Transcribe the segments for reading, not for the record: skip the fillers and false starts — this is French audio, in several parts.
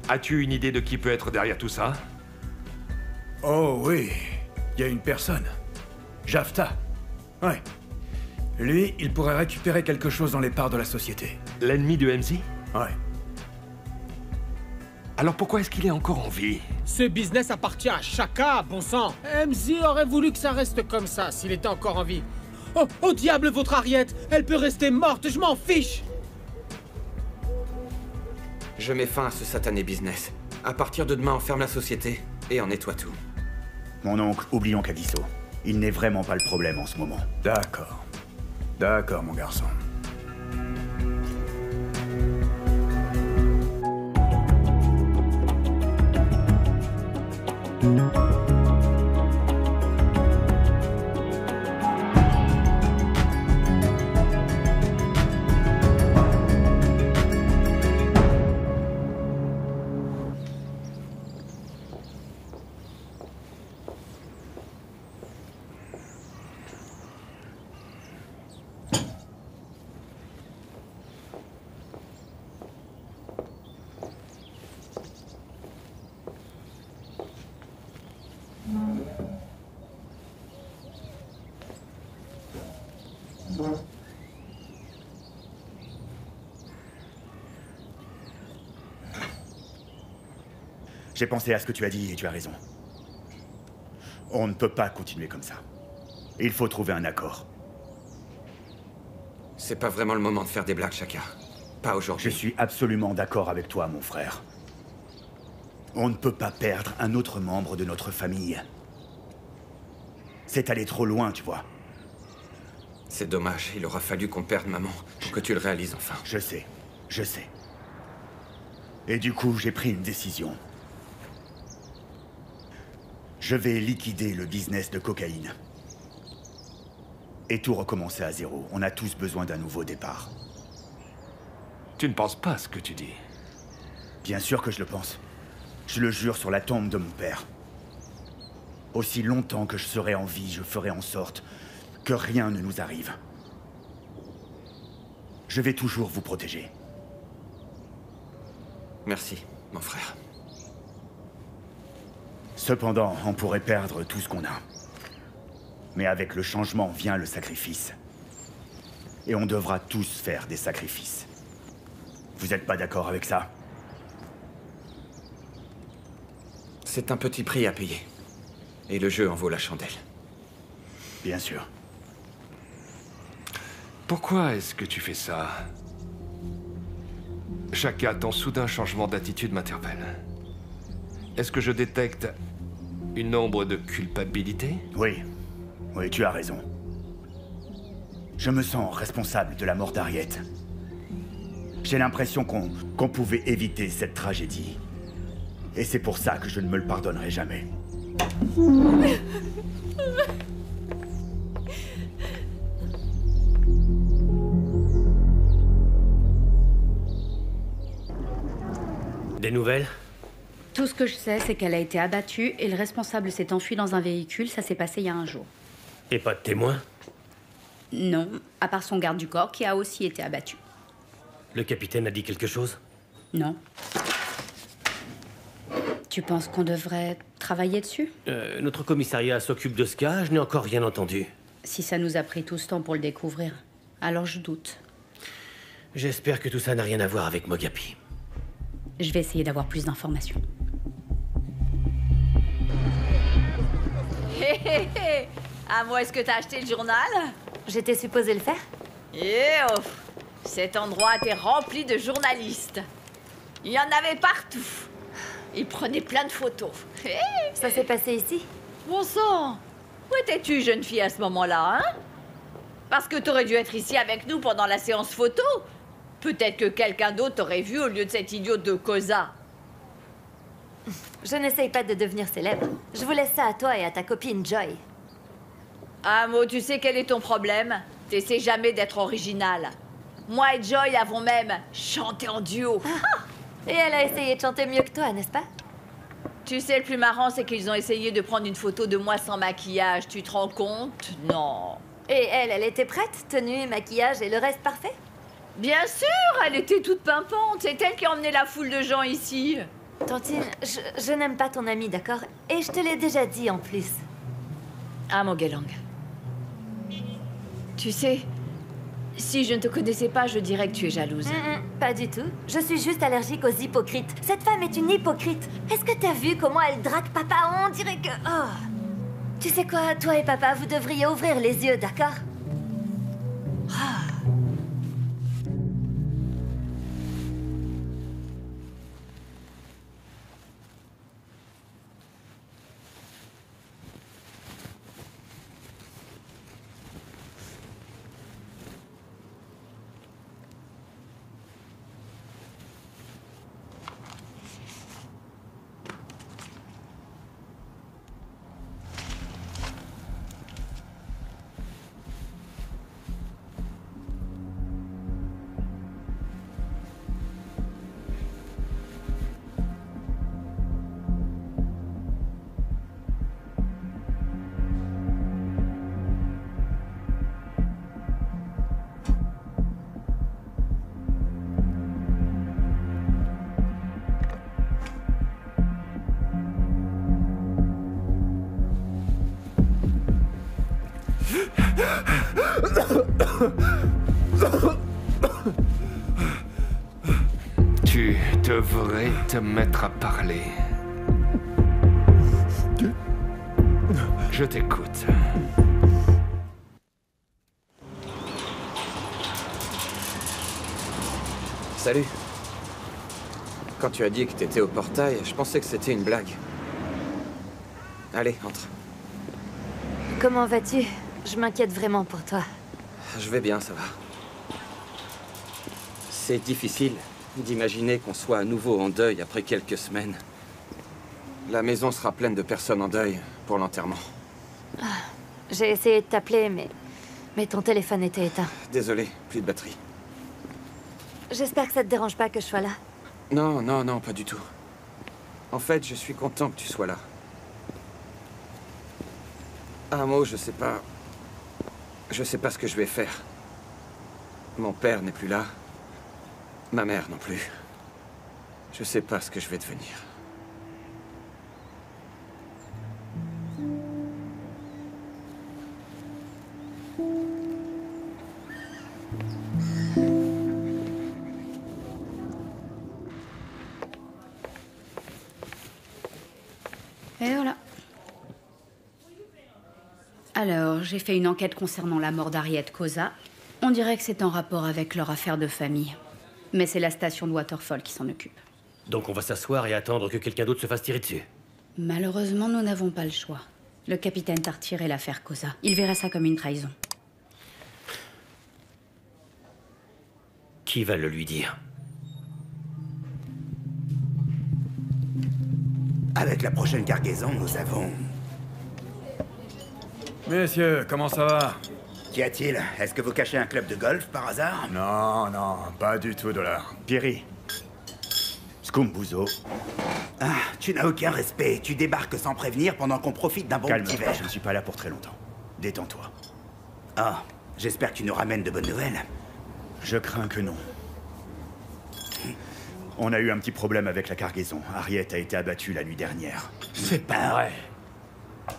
As-tu une idée de qui peut être derrière tout ça? Oh oui, il y a une personne. Jafta. Ouais. Lui, il pourrait récupérer quelque chose dans les parts de la société. L'ennemi de MZ? Ouais. Alors pourquoi est-ce qu'il est encore en vie? Ce business appartient à Shaka, bon sang. MZ aurait voulu que ça reste comme ça s'il était encore en vie. Oh, au diable votre Harriet! Elle peut rester morte, je m'en fiche! Je mets fin à ce satané business. À partir de demain, on ferme la société et on nettoie tout. Mon oncle, oublions Kadiso. Il n'est vraiment pas le problème en ce moment. D'accord. D'accord, mon garçon. J'ai pensé à ce que tu as dit et tu as raison. On ne peut pas continuer comme ça. Il faut trouver un accord. C'est pas vraiment le moment de faire des blagues, Shaka. Pas aujourd'hui. Je suis absolument d'accord avec toi, mon frère. On ne peut pas perdre un autre membre de notre famille. C'est aller trop loin, tu vois. C'est dommage, il aura fallu qu'on perde maman pour que tu le réalises enfin. Je sais, je sais. Et du coup, j'ai pris une décision. Je vais liquider le business de cocaïne. Et tout recommencer à zéro. On a tous besoin d'un nouveau départ. Tu ne penses pas ce que tu dis. Bien sûr que je le pense. Je le jure sur la tombe de mon père. Aussi longtemps que je serai en vie, je ferai en sorte que rien ne nous arrive. Je vais toujours vous protéger. Merci, mon frère. Cependant, on pourrait perdre tout ce qu'on a. Mais avec le changement vient le sacrifice. Et on devra tous faire des sacrifices. Vous n'êtes pas d'accord avec ça? C'est un petit prix à payer. Et le jeu en vaut la chandelle. Bien sûr. Pourquoi est-ce que tu fais ça? Shaka, ton soudain changement d'attitude m'interpelle. Est-ce que je détecte une ombre de culpabilité? Oui. Oui, tu as raison. Je me sens responsable de la mort d'Harriet. J'ai l'impression qu'on pouvait éviter cette tragédie. Et c'est pour ça que je ne me le pardonnerai jamais. Des nouvelles? Tout ce que je sais, c'est qu'elle a été abattue et le responsable s'est enfui dans un véhicule. Ça s'est passé il y a un jour. Et pas de témoins? Non, à part son garde du corps qui a aussi été abattu. Le capitaine a dit quelque chose? Non. Tu penses qu'on devrait travailler dessus? Notre commissariat s'occupe de ce cas, je n'ai encore rien entendu. Si ça nous a pris tout ce temps pour le découvrir, alors je doute. J'espère que tout ça n'a rien à voir avec Mogapi. Je vais essayer d'avoir plus d'informations. Hé hé hé! À moi, est-ce que t'as acheté le journal? J'étais supposée le faire? Oh! Cet endroit était rempli de journalistes. Il y en avait partout. Ils prenaient plein de photos. Ça s'est passé ici? Bon sang! Où étais-tu, jeune fille, à ce moment-là, hein? Parce que t'aurais dû être ici avec nous pendant la séance photo. Peut-être que quelqu'un d'autre t'aurait vu au lieu de cette idiote de Koza. Je n'essaye pas de devenir célèbre. Je vous laisse ça à toi et à ta copine Joy. Amo, tu sais quel est ton problème? T'essaies jamais d'être original. Moi et Joy avons même chanté en duo. Et elle a essayé de chanter mieux que toi, n'est-ce pas? Tu sais, le plus marrant, c'est qu'ils ont essayé de prendre une photo de moi sans maquillage. Tu te rends compte? Non. Et elle était prête? Tenue, maquillage et le reste parfait? Bien sûr, elle était toute pimpante. C'est elle qui a emmené la foule de gens ici. Tantine, je n'aime pas ton ami, d'accord? Et je te l'ai déjà dit en plus. Ah, mon Gelang. Tu sais, si je ne te connaissais pas, je dirais que tu es jalouse. Pas du tout. Je suis juste allergique aux hypocrites. Cette femme est une hypocrite. Est-ce que t'as vu comment elle drague papa? On dirait que... Oh. Tu sais quoi, toi et papa, vous devriez ouvrir les yeux, d'accord? Tu devrais te mettre à parler. Je t'écoute. Salut. Quand tu as dit que t'étais au portail, je pensais que c'était une blague. Allez, entre. Comment vas-tu? Je m'inquiète vraiment pour toi. Je vais bien, ça va. C'est difficile d'imaginer qu'on soit à nouveau en deuil après quelques semaines. La maison sera pleine de personnes en deuil pour l'enterrement. J'ai essayé de t'appeler, mais ton téléphone était éteint. Désolé, plus de batterie. J'espère que ça te dérange pas que je sois là. Non, non, non, pas du tout. En fait, je suis content que tu sois là. Amo, je sais pas... Je sais pas ce que je vais faire. Mon père n'est plus là. Ma mère non plus. Je sais pas ce que je vais devenir. Et voilà. Alors, j'ai fait une enquête concernant la mort d'Harriet Kosa. On dirait que c'est en rapport avec leur affaire de famille. Mais c'est la station de Waterfall qui s'en occupe. Donc on va s'asseoir et attendre que quelqu'un d'autre se fasse tirer dessus. Malheureusement, nous n'avons pas le choix. Le capitaine t'a retiré l'affaire Kosa. Il verrait ça comme une trahison. Qui va le lui dire? Avec la prochaine cargaison, nous avons... Messieurs, comment ça va? Qu'y a-t-il? Est-ce que vous cachez un club de golf, par hasard? Non, non, pas du tout, Dollar. Pierry. Scumbuzo. Ah, tu n'as aucun respect. Tu débarques sans prévenir pendant qu'on profite d'un bon petit verre. Je ne suis pas là pour très longtemps. Détends-toi. Ah, j'espère que tu nous ramènes de bonnes nouvelles. Je crains que non. On a eu un petit problème avec la cargaison. Harriet a été abattue la nuit dernière. C'est pas vrai.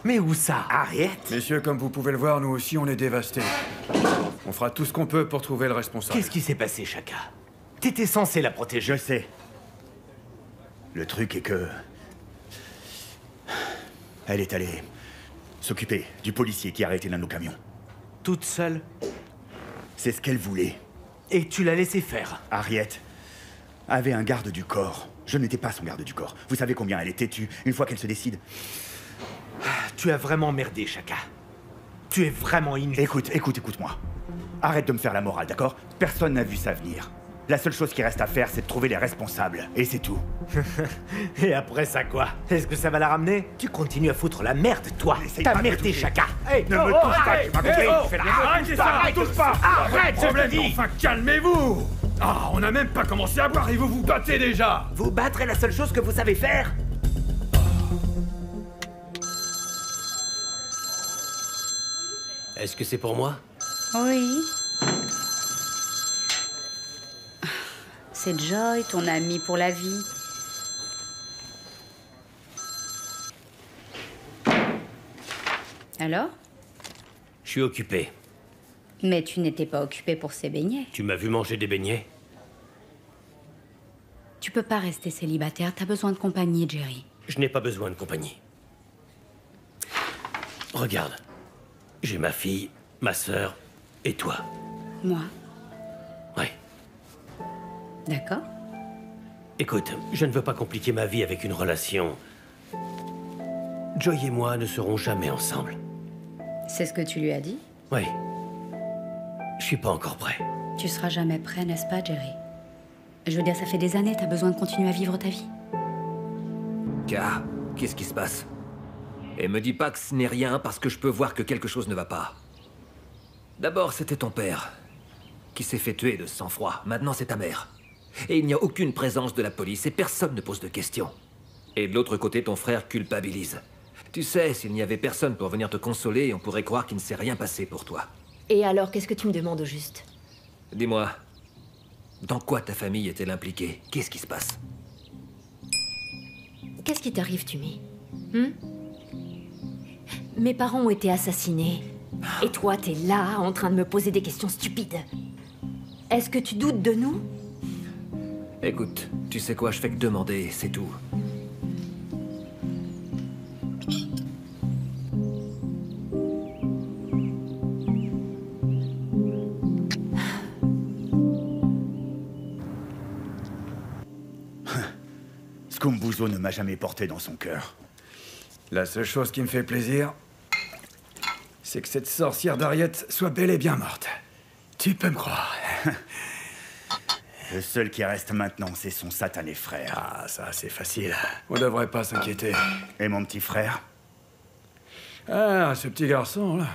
Mais où ça? Harriet? Messieurs, comme vous pouvez le voir, nous aussi, on est dévastés. On fera tout ce qu'on peut pour trouver le responsable. Qu'est-ce qui s'est passé, Shaka? T'étais censé la protéger. Je sais. Le truc est que... Elle est allée s'occuper du policier qui a arrêté l'un de nos camions. Toute seule? C'est ce qu'elle voulait. Et tu l'as laissé faire? Harriet avait un garde du corps. Je n'étais pas son garde du corps. Vous savez combien elle est têtue une fois qu'elle se décide. Tu as vraiment merdé, Shaka. Tu es vraiment inutile. Écoute-moi. Arrête de me faire la morale, d'accord? Personne n'a vu ça venir. La seule chose qui reste à faire, c'est de trouver les responsables. Et c'est tout. Et après ça, quoi? Est-ce que ça va la ramener? Tu continues à foutre la merde, toi. T'as merdé, Shaka. Ne me touche pas, tu m'as compris? Fais la... Arrêtez ça, ne touche pas! Arrête, je te dis! Enfin, calmez-vous! Ah, on n'a même pas commencé à boire et vous vous battez déjà! Vous battre est la seule chose que vous savez faire? Est-ce que c'est pour moi? Oui. C'est Joy, ton ami pour la vie. Alors? Je suis occupé. Mais tu n'étais pas occupé pour ces beignets. Tu m'as vu manger des beignets? Tu peux pas rester célibataire, t'as besoin de compagnie, Jerry. Je n'ai pas besoin de compagnie. Regarde. J'ai ma fille, ma sœur et toi. Moi? Ouais. D'accord. Écoute, je ne veux pas compliquer ma vie avec une relation. Joy et moi ne serons jamais ensemble. C'est ce que tu lui as dit? Oui. Je suis pas encore prêt. Tu seras jamais prêt, n'est-ce pas, Jerry? Je veux dire, ça fait des années, t'as besoin de continuer à vivre ta vie. Car, qu'est-ce qui se passe? Et me dis pas que ce n'est rien parce que je peux voir que quelque chose ne va pas. D'abord, c'était ton père qui s'est fait tuer de sang-froid. Maintenant, c'est ta mère. Et il n'y a aucune présence de la police et personne ne pose de questions. Et de l'autre côté, ton frère culpabilise. Tu sais, s'il n'y avait personne pour venir te consoler, on pourrait croire qu'il ne s'est rien passé pour toi. Et alors, qu'est-ce que tu me demandes au juste? Dis-moi, dans quoi ta famille est-elle impliquée? Qu'est-ce qui se passe? Qu'est-ce qui t'arrive, Tumi? Mes parents ont été assassinés. Et toi, t'es là, en train de me poser des questions stupides. Est-ce que tu doutes de nous? Écoute, tu sais quoi, je fais que demander, c'est tout. Scumbuzo ne m'a jamais porté dans son cœur. La seule chose qui me fait plaisir, c'est que cette sorcière d'Harriet soit bel et bien morte. Tu peux me croire. Le seul qui reste maintenant, c'est son satané frère. Ah, ça, c'est facile. On devrait pas s'inquiéter. Et mon petit frère? Ah, ce petit garçon, là.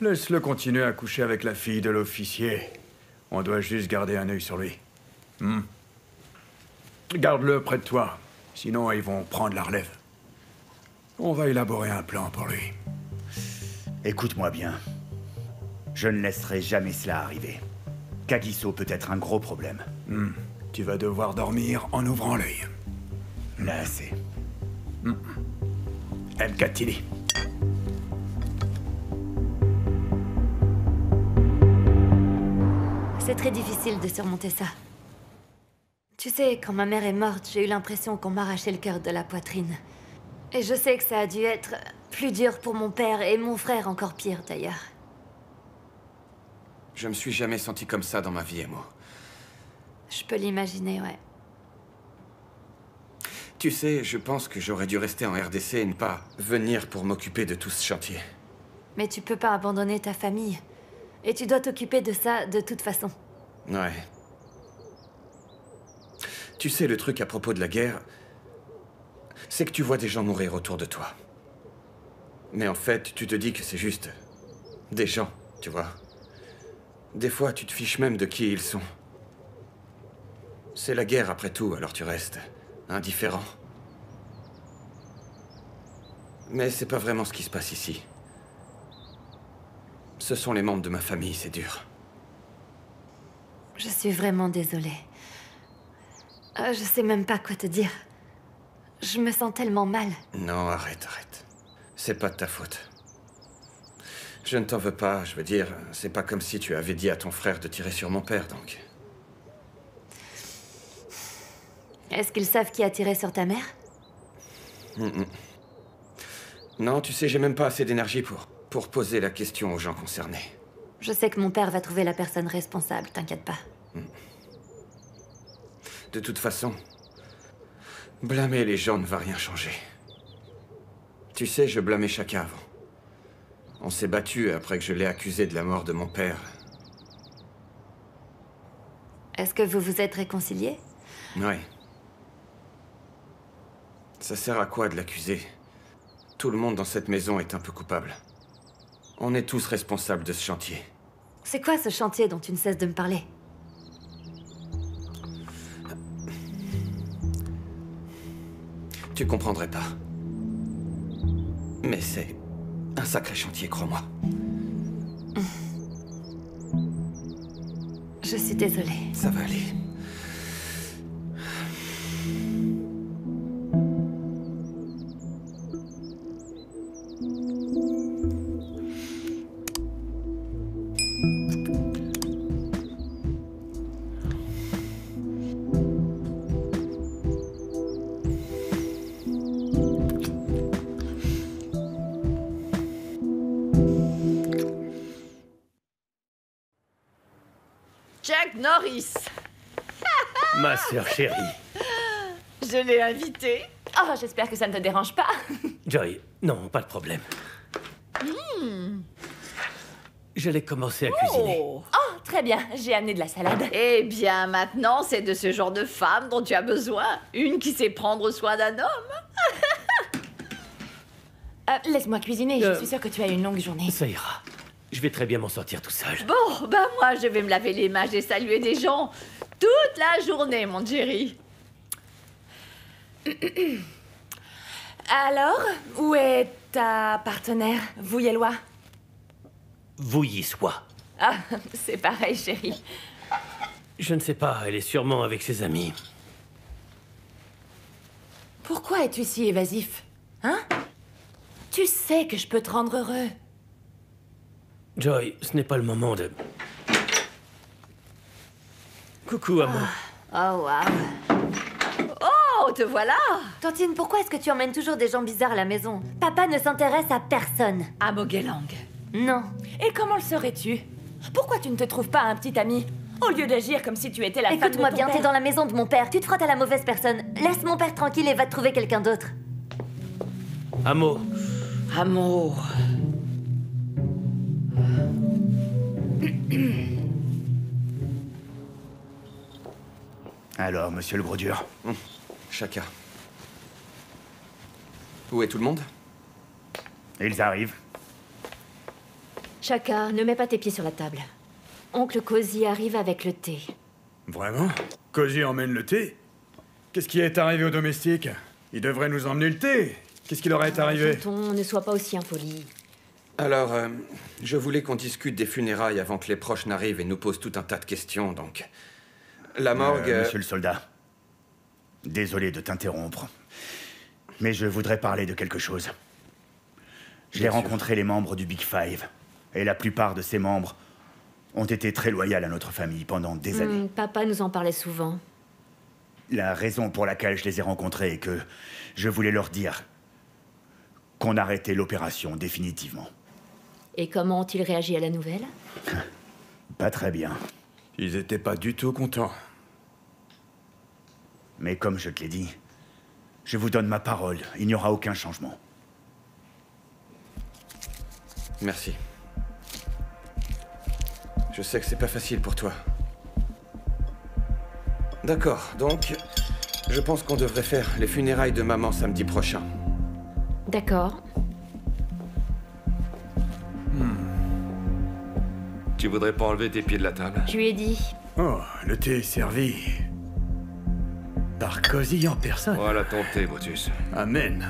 Laisse-le continuer à coucher avec la fille de l'officier. On doit juste garder un œil sur lui. Garde-le près de toi. Sinon, ils vont prendre la relève. On va élaborer un plan pour lui. Écoute-moi bien. Je ne laisserai jamais cela arriver. Kagiso peut être un gros problème. Tu vas devoir dormir en ouvrant l'œil. Là, c'est... Mkatili. C'est très difficile de surmonter ça. Tu sais, quand ma mère est morte, j'ai eu l'impression qu'on m'arrachait le cœur de la poitrine. Et je sais que ça a dû être plus dur pour mon père et mon frère, encore pire d'ailleurs. Je me suis jamais senti comme ça dans ma vie, Emo. Je peux l'imaginer, ouais. Tu sais, je pense que j'aurais dû rester en RDC et ne pas venir pour m'occuper de tout ce chantier. Mais tu peux pas abandonner ta famille. Et tu dois t'occuper de ça de toute façon. Ouais. Tu sais, le truc à propos de la guerre, c'est que tu vois des gens mourir autour de toi. Mais en fait, tu te dis que c'est juste des gens, tu vois. Des fois, tu te fiches même de qui ils sont. C'est la guerre après tout, alors tu restes indifférent. Mais c'est pas vraiment ce qui se passe ici. Ce sont les membres de ma famille, c'est dur. Je suis vraiment désolée. Je sais même pas quoi te dire. Je me sens tellement mal. Non, arrête. C'est pas de ta faute. Je ne t'en veux pas, je veux dire, c'est pas comme si tu avais dit à ton frère de tirer sur mon père, donc. Est-ce qu'ils savent qui a tiré sur ta mère? Non, tu sais, j'ai même pas assez d'énergie pour poser la question aux gens concernés. Je sais que mon père va trouver la personne responsable, t'inquiète pas. De toute façon, blâmer les gens ne va rien changer. Tu sais, je blâmais Shaka avant. On s'est battu après que je l'ai accusé de la mort de mon père. Est-ce que vous vous êtes réconciliés? Ouais. Ça sert à quoi de l'accuser? Tout le monde dans cette maison est un peu coupable. On est tous responsables de ce chantier. C'est quoi ce chantier dont tu ne cesses de me parler? Tu comprendrais pas. Mais c'est un sacré chantier, crois-moi. Je suis désolée. Ça va aller. Norris. Ma sœur chérie. Je l'ai invité. Oh, j'espère que ça ne te dérange pas. Joy, non, pas de problème. J'allais commencer à cuisiner. Oh. Oh, très bien, j'ai amené de la salade. Eh bien, maintenant, c'est de ce genre de femme dont tu as besoin. Une qui sait prendre soin d'un homme. Laisse-moi cuisiner, je suis sûre que tu as une longue journée. Ça ira. Je vais très bien m'en sortir tout seul. Bon, ben moi, je vais me laver les mains, j'ai salué des gens toute la journée, mon Jerry. Alors, où est ta partenaire, Vouillois? Vouilly soit. Ah, c'est pareil, chérie. Je ne sais pas, elle est sûrement avec ses amis. Pourquoi es-tu si évasif? Hein? Tu sais que je peux te rendre heureux. Joy, ce n'est pas le moment de... Coucou, Amo. Oh, waouh. Oh, te voilà. Tantine, pourquoi est-ce que tu emmènes toujours des gens bizarres à la maison? Papa ne s'intéresse à personne. À Mogelang. Non. Et comment le saurais-tu? Pourquoi tu ne te trouves pas un petit ami? Au lieu d'agir comme si tu étais la femme de ton Écoute-moi bien, père. t'es dans la maison de mon père. Tu te frottes à la mauvaise personne. Laisse mon père tranquille et va te trouver quelqu'un d'autre. Amo. Amo. Alors, monsieur le gros dur. Chacun. Où est tout le monde? Ils arrivent. Chaka, ne mets pas tes pieds sur la table. Oncle Cozy arrive avec le thé. Vraiment? Cozy emmène le thé? Qu'est-ce qui est arrivé au domestique? Il devrait nous emmener le thé. Qu'est-ce qui leur est arrivé? Tonton, ne sois pas aussi impoli. Alors, je voulais qu'on discute des funérailles avant que les proches n'arrivent et nous posent tout un tas de questions, donc... La morgue... Monsieur le soldat, désolé de t'interrompre, mais je voudrais parler de quelque chose. J'ai rencontré les membres du Big Five, et la plupart de ces membres ont été très loyaux à notre famille pendant des années. Papa nous en parlait souvent. La raison pour laquelle je les ai rencontrés est que je voulais leur dire qu'on arrêtait l'opération définitivement. Et comment ont-ils réagi à la nouvelle? Pas très bien. Ils étaient pas du tout contents. Mais comme je te l'ai dit, je vous donne ma parole, il n'y aura aucun changement. Merci. Je sais que c'est pas facile pour toi. D'accord, donc... Je pense qu'on devrait faire les funérailles de maman samedi prochain. D'accord. Tu voudrais pas enlever tes pieds de la table? Je lui ai dit. Oh, le thé est servi. Par Cozy en personne. Voilà ton thé, Brutus. Amen.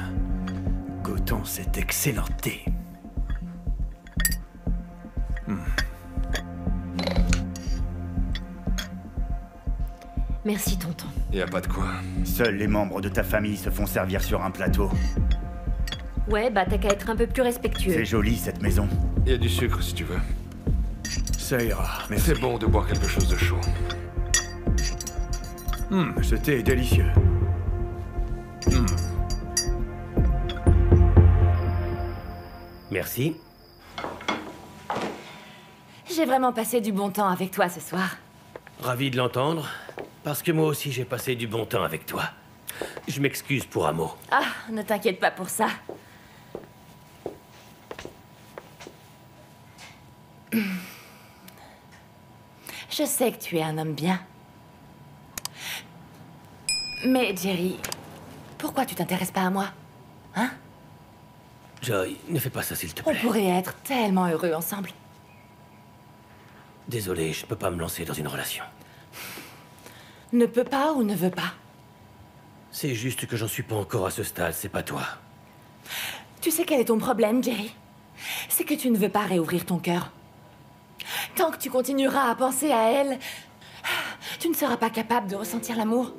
Goûtons cet excellent thé. Merci, tonton. Y a pas de quoi. Seuls les membres de ta famille se font servir sur un plateau. Ouais, bah t'as qu'à être un peu plus respectueux. C'est joli, cette maison. Y a du sucre, si tu veux. Ça ira, merci. C'est bon de boire quelque chose de chaud. Ce thé est délicieux. Merci. J'ai vraiment passé du bon temps avec toi ce soir. Ravi de l'entendre, parce que moi aussi j'ai passé du bon temps avec toi. Je m'excuse pour Amo. Ah, ne t'inquiète pas pour ça. Je sais que tu es un homme bien. Mais Jerry, pourquoi tu t'intéresses pas à moi? Hein? Joy, ne fais pas ça s'il te On plaît. pourrait être tellement heureux ensemble. Désolé, je peux pas me lancer dans une relation. Ne peut pas ou ne veut pas? C'est juste que j'en suis pas encore à ce stade, c'est pas toi. Tu sais quel est ton problème, Jerry? C'est que tu ne veux pas réouvrir ton cœur. Tant que tu continueras à penser à elle, tu ne seras pas capable de ressentir l'amour.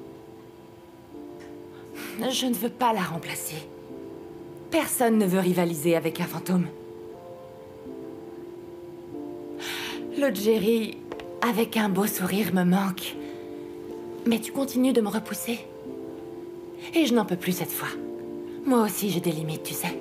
Je ne veux pas la remplacer. Personne ne veut rivaliser avec un fantôme. Le Jerry, avec un beau sourire, me manque. Mais tu continues de me repousser. Et je n'en peux plus cette fois. Moi aussi, j'ai des limites, tu sais.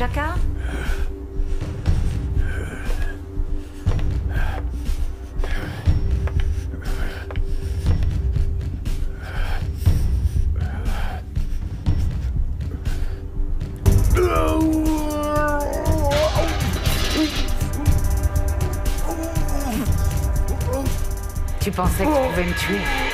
Chaka? Tu pensais que tu pouvais me tuer?